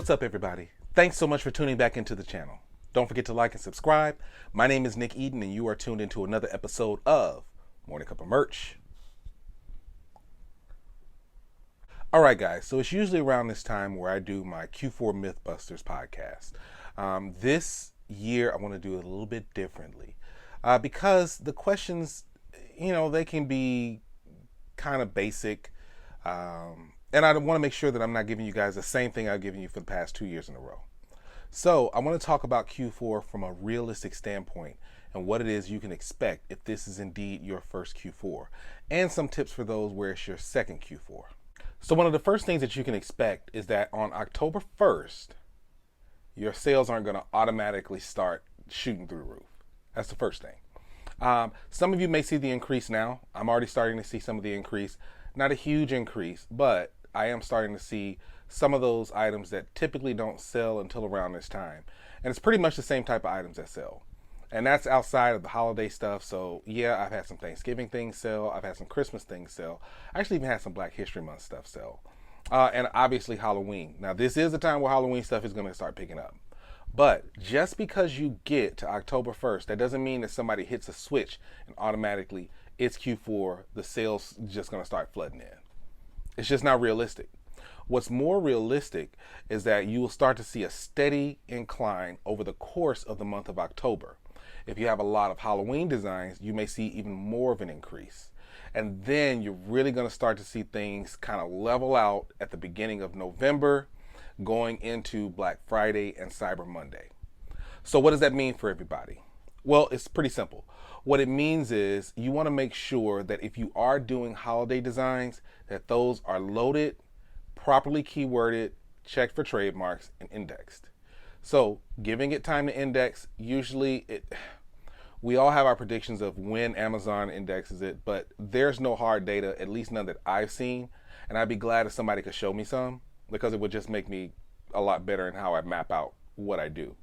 What's up, everybody? Thanks so much for tuning back into the channel. Don't forget to like and subscribe. My name is Nick Eden, and you are tuned into another episode of Morning Cup of Merch. All right, guys, so it's usually around this time where I do my Q4 Mythbusters podcast. This year, I want to do it a little bit differently because the questions, they can be kind of basic. And I want to make sure that I'm not giving you guys the same thing I've given you for the past 2 years in a row. So I want to talk about Q4 from a realistic standpoint and what it is you can expect if this is indeed your first Q4, and some tips for those where it's your second Q4. So one of the first things that you can expect is that on October 1st, your sales aren't going to automatically start shooting through the roof. That's the first thing. Some of you may see the increase now. I'm already starting to see some of the increase. Not a huge increase, but I am starting to see some of those items that typically don't sell until around this time. And it's pretty much the same type of items that sell. And that's outside of the holiday stuff. So yeah, I've had some Thanksgiving things sell. I've had some Christmas things sell. I actually even had some Black History Month stuff sell. And obviously Halloween. Now this is the time where Halloween stuff is going to start picking up. But just because you get to October 1st, that doesn't mean that somebody hits a switch and automatically it's Q4, the sales just going to start flooding in. It's just not realistic. What's more realistic is that you will start to see a steady incline over the course of the month of October. If you have a lot of Halloween designs, you may see even more of an increase. And then you're really going to start to see things kind of level out at the beginning of November, going into Black Friday and Cyber Monday. So what does that mean for everybody? Well, it's pretty simple. What it means is you want to make sure that if you are doing holiday designs, that those are loaded, properly keyworded, checked for trademarks, and indexed. So giving it time to index, we all have our predictions of when Amazon indexes it, but there's no hard data, at least none that I've seen. And I'd be glad if somebody could show me some, because it would just make me a lot better in how I map out what I do.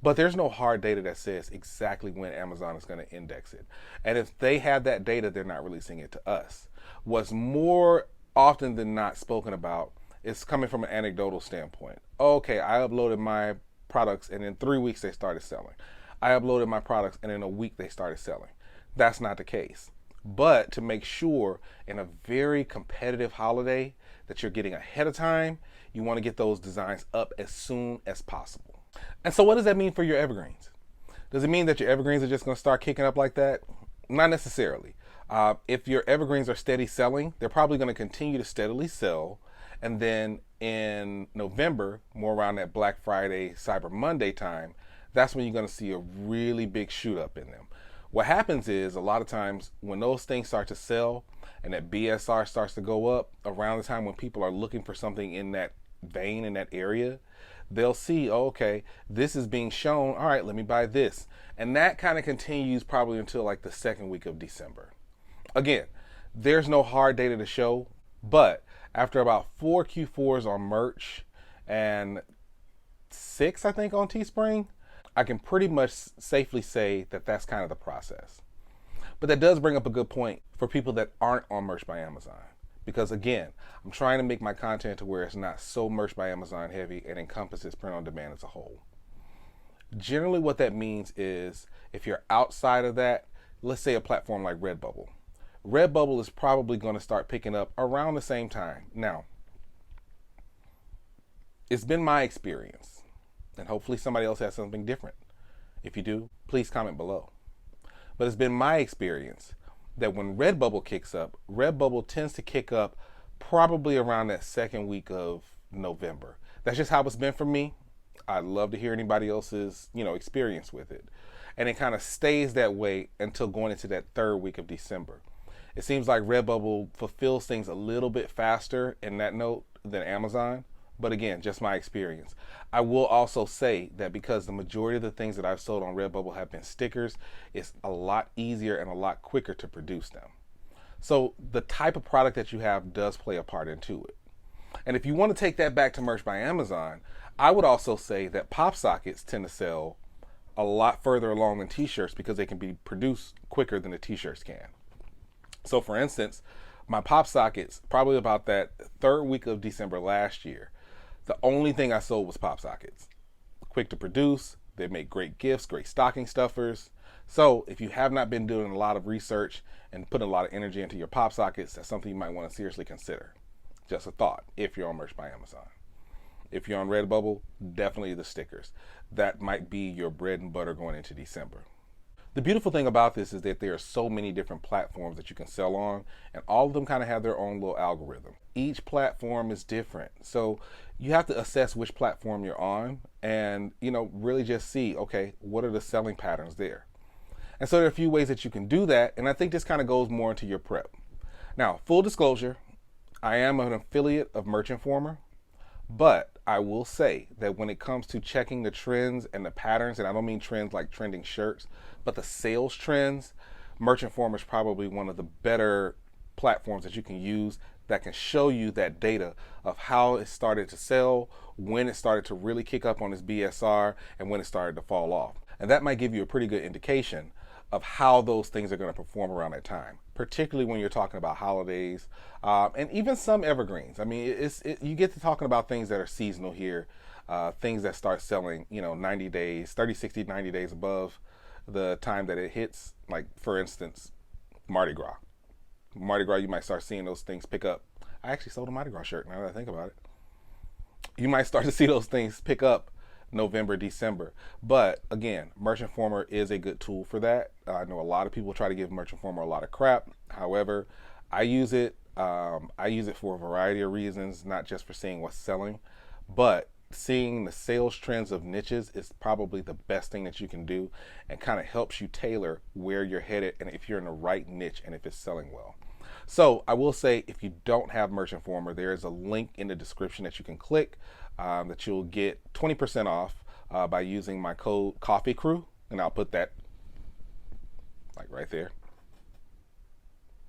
But there's no hard data that says exactly when Amazon is going to index it. And if they have that data, they're not releasing it to us. What's more often than not spoken about is coming from an anecdotal standpoint. Okay, I uploaded my products and in 3 weeks they started selling. I uploaded my products and in a week they started selling. That's not the case. But to make sure in a very competitive holiday that you're getting ahead of time, you want to get those designs up as soon as possible. And so what does that mean for your evergreens? Does it mean that your evergreens are just going to start kicking up like that? Not necessarily. If your evergreens are steady selling, they're probably going to continue to steadily sell. And then in November, more around that Black Friday, Cyber Monday time, that's when you're going to see a really big shoot up in them. What happens is a lot of times when those things start to sell and that BSR starts to go up around the time when people are looking for something in that vein, in that area, they'll see, oh, okay, this is being shown. All right, let me buy this. And that kind of continues probably until like the second week of December. Again, there's no hard data to show, but after about 4 Q4s on merch and 6, I think, on Teespring, I can pretty much safely say that that's kind of the process. But that does bring up a good point for people that aren't on Merch by Amazon. Because again, I'm trying to make my content to where it's not so Merch by Amazon heavy and encompasses print on demand as a whole. Generally what that means is if you're outside of that, let's say a platform like Redbubble. Redbubble is probably going to start picking up around the same time. Now, it's been my experience, and hopefully somebody else has something different. If you do, please comment below. But it's been my experience that when Redbubble kicks up, Redbubble tends to kick up probably around that second week of November. That's just how it's been for me. I'd love to hear anybody else's, experience with it. And it kind of stays that way until going into that third week of December. It seems like Redbubble fulfills things a little bit faster in that note than Amazon. But again, just my experience. I will also say that because the majority of the things that I've sold on Redbubble have been stickers, it's a lot easier and a lot quicker to produce them. So the type of product that you have does play a part into it. And if you want to take that back to Merch by Amazon, I would also say that pop sockets tend to sell a lot further along than t-shirts because they can be produced quicker than the t-shirts can. So for instance, my pop sockets, probably about that third week of December last year, The only thing I sold was pop sockets. Quick to produce, they make great gifts, great stocking stuffers. So if you have not been doing a lot of research and putting a lot of energy into your pop sockets, that's something you might want to seriously consider. Just a thought if you're on Merch by Amazon. If you're on Redbubble, definitely the stickers. That might be your bread and butter going into December. The beautiful thing about this is that there are so many different platforms that you can sell on, and all of them kind of have their own little algorithm. Each platform is different. So you have to assess which platform you're on and, really just see, okay, what are the selling patterns there? And so there are a few ways that you can do that, and I think this kind of goes more into your prep. Now, full disclosure, I am an affiliate of Merch Informer, but I will say that when it comes to checking the trends and the patterns, and I don't mean trends like trending shirts, but the sales trends, Merch Informer is probably one of the better platforms that you can use that can show you that data of how it started to sell, when it started to really kick up on its BSR, and when it started to fall off. And that might give you a pretty good indication of how those things are going to perform around that time, particularly when you're talking about holidays and even some evergreens. I mean, you get to talking about things that are seasonal here, things that start selling, 90 days, 30, 60, 90 days above the time that it hits. Like, for instance, Mardi Gras. Mardi Gras, you might start seeing those things pick up. I actually sold a Mardi Gras shirt now that I think about it. You might start to see those things pick up November, December. But again, Merch Informer is a good tool for that. I know a lot of people try to give Merch Informer a lot of crap. However, I use it. I use it for a variety of reasons, not just for seeing what's selling, but seeing the sales trends of niches is probably the best thing that you can do, and kind of helps you tailor where you're headed and if you're in the right niche and if it's selling well. So I will say, if you don't have Merch Informer, there is a link in the description that you can click that you'll get 20% off by using my code Coffee Crew, and I'll put that like right there.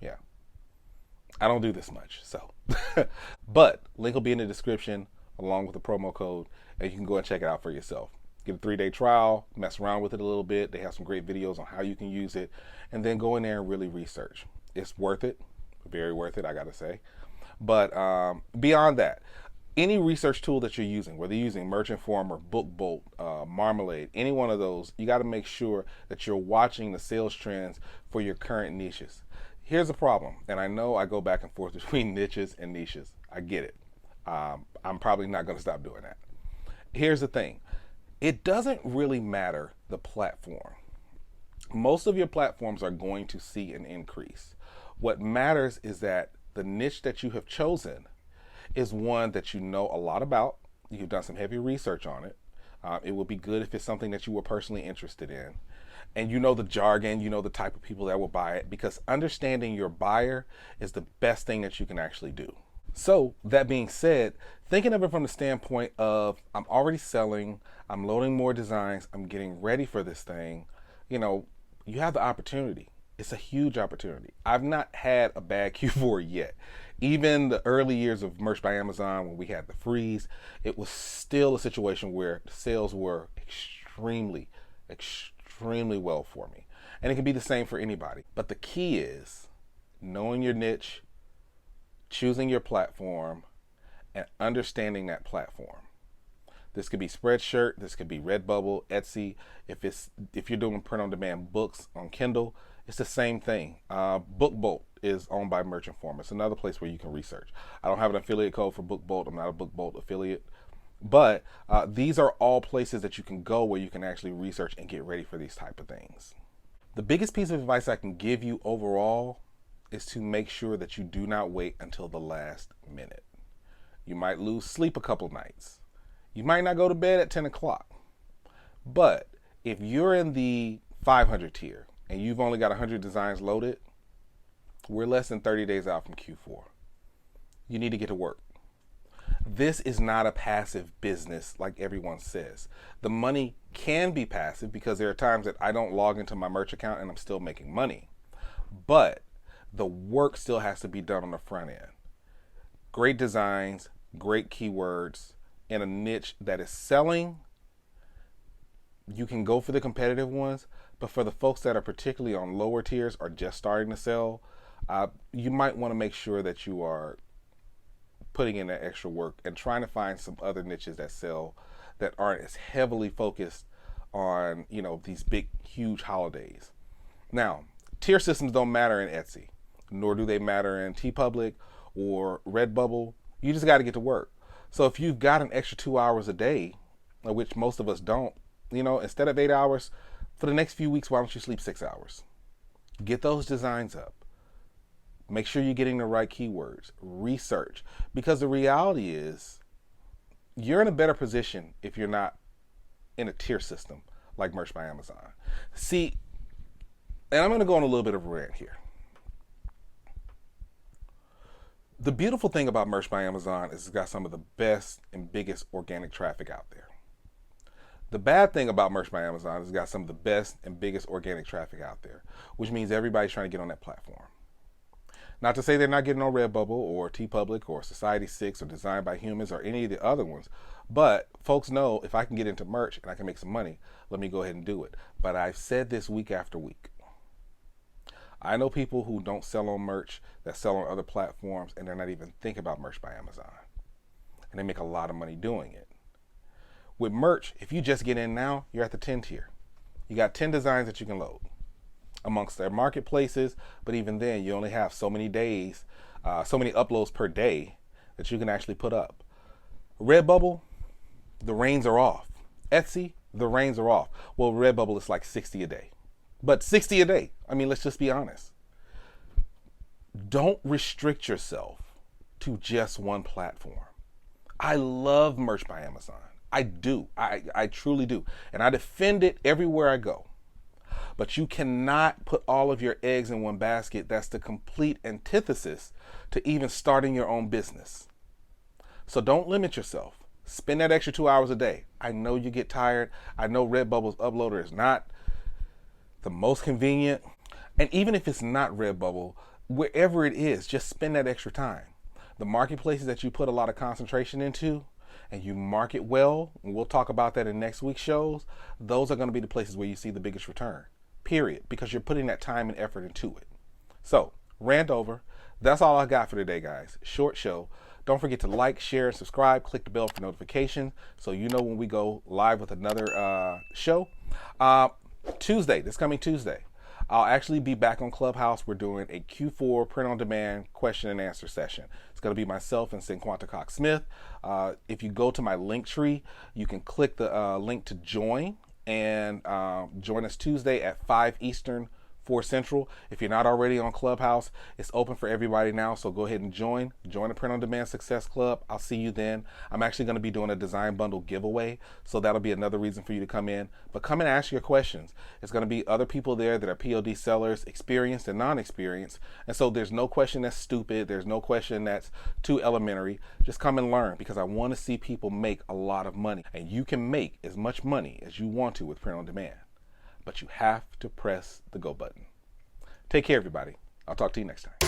Yeah, I don't do this much, so but link will be in the description along with the promo code, and you can go and check it out for yourself. Get a 3-day trial, mess around with it a little bit. They have some great videos on how you can use it, and then go in there and really research. It's worth it, very worth it, I gotta say. But beyond that, any research tool that you're using, whether you're using Merch Informer, BookBolt, Marmalade, any one of those, you got to make sure that you're watching the sales trends for your current niches. Here's the problem, and I know I go back and forth between niches and niches. I get it. I'm probably not going to stop doing that. Here's the thing. It doesn't really matter the platform. Most of your platforms are going to see an increase. What matters is that the niche that you have chosen is one that you know a lot about. You've done some heavy research on it. It would be good if it's something that you were personally interested in. And you know the jargon, you know the type of people that will buy it, because understanding your buyer is the best thing that you can actually do. So that being said, thinking of it from the standpoint of, I'm already selling, I'm loading more designs, I'm getting ready for this thing, you have the opportunity. It's a huge opportunity. I've not had a bad Q4 yet. Even the early years of Merch by Amazon, when we had the freeze, it was still a situation where the sales were extremely well for me. And it can be the same for anybody. But the key is knowing your niche, choosing your platform, and understanding that platform. This could be Spreadshirt, this could be Redbubble, Etsy. If you're doing print on demand books on Kindle, it's the same thing. BookBolt is owned by Merch Informer. It's another place where you can research. I don't have an affiliate code for BookBolt. I'm not a BookBolt affiliate. But these are all places that you can go where you can actually research and get ready for these type of things. The biggest piece of advice I can give you overall is to make sure that you do not wait until the last minute. You might lose sleep a couple nights. You might not go to bed at 10 o'clock. But if you're in the 500 tier and you've only got 100 designs loaded, we're less than 30 days out from Q4. You need to get to work. This is not a passive business like everyone says. The money can be passive because there are times that I don't log into my merch account and I'm still making money. But the work still has to be done on the front end. Great designs, great keywords, in a niche that is selling. You can go for the competitive ones, but for the folks that are particularly on lower tiers or just starting to sell, you might want to make sure that you are putting in that extra work and trying to find some other niches that sell that aren't as heavily focused on, these big, huge holidays. Now, tier systems don't matter in Etsy, nor do they matter in TeePublic or Redbubble. You just got to get to work. So if you've got an extra 2 hours a day, which most of us don't, instead of 8 hours, for the next few weeks, why don't you sleep 6 hours? Get those designs up. Make sure you're getting the right keywords. Research. Because the reality is, you're in a better position if you're not in a tier system like Merch by Amazon. See, and I'm going to go on a little bit of a rant here. The beautiful thing about Merch by Amazon is it's got some of the best and biggest organic traffic out there. The bad thing about Merch by Amazon is it's got some of the best and biggest organic traffic out there, which means everybody's trying to get on that platform. Not to say they're not getting on Redbubble or TeePublic or Society6 or Designed by Humans or any of the other ones, but folks know if I can get into merch and I can make some money, let me go ahead and do it. But I've said this week after week. I know people who don't sell on merch, that sell on other platforms, and they're not even thinking about Merch by Amazon. And they make a lot of money doing it. With merch, if you just get in now, you're at the 10 tier. You got 10 designs that you can load amongst their marketplaces, but even then, you only have so many days, so many uploads per day that you can actually put up. Redbubble, the reins are off. Etsy, the reins are off. Well, Redbubble is like 60 a day. But 60 a day, I mean, let's just be honest. Don't restrict yourself to just one platform. I love Merch by Amazon. I do. I truly do. And I defend it everywhere I go. But you cannot put all of your eggs in one basket. That's the complete antithesis to even starting your own business. So don't limit yourself. Spend that extra 2 hours a day. I know you get tired. I know Redbubble's uploader is not the most convenient. And even if it's not Redbubble, wherever it is, just spend that extra time. The marketplaces that you put a lot of concentration into and you market well, and we'll talk about that in next week's shows, those are going to be the places where you see the biggest return, period, because you're putting that time and effort into it. So, rant over. That's all I got for today, guys. Short show. Don't forget to like, share, and subscribe. Click the bell for notifications so you know when we go live with another show. Tuesday, this coming Tuesday, I'll actually be back on Clubhouse. We're doing a Q4 print-on-demand question and answer session. It's going to be myself and Cinquanta Cox-Smith. If you go to my link tree, you can click the link to join and join us Tuesday at 5 Eastern, 4 Central. If you're not already on Clubhouse, it's open for everybody now, so go ahead and join the Print on Demand Success Club. I'll see you then. I'm actually going to be doing a design bundle giveaway, so that'll be another reason for you to come in. But come and ask your questions. It's going to be other people there that are POD sellers, experienced and non-experienced, and so there's no question that's stupid. There's no question that's too elementary. Just come and learn, because I want to see people make a lot of money, and you can make as much money as you want to with Print on Demand. But you have to press the go button. Take care, everybody. I'll talk to you next time.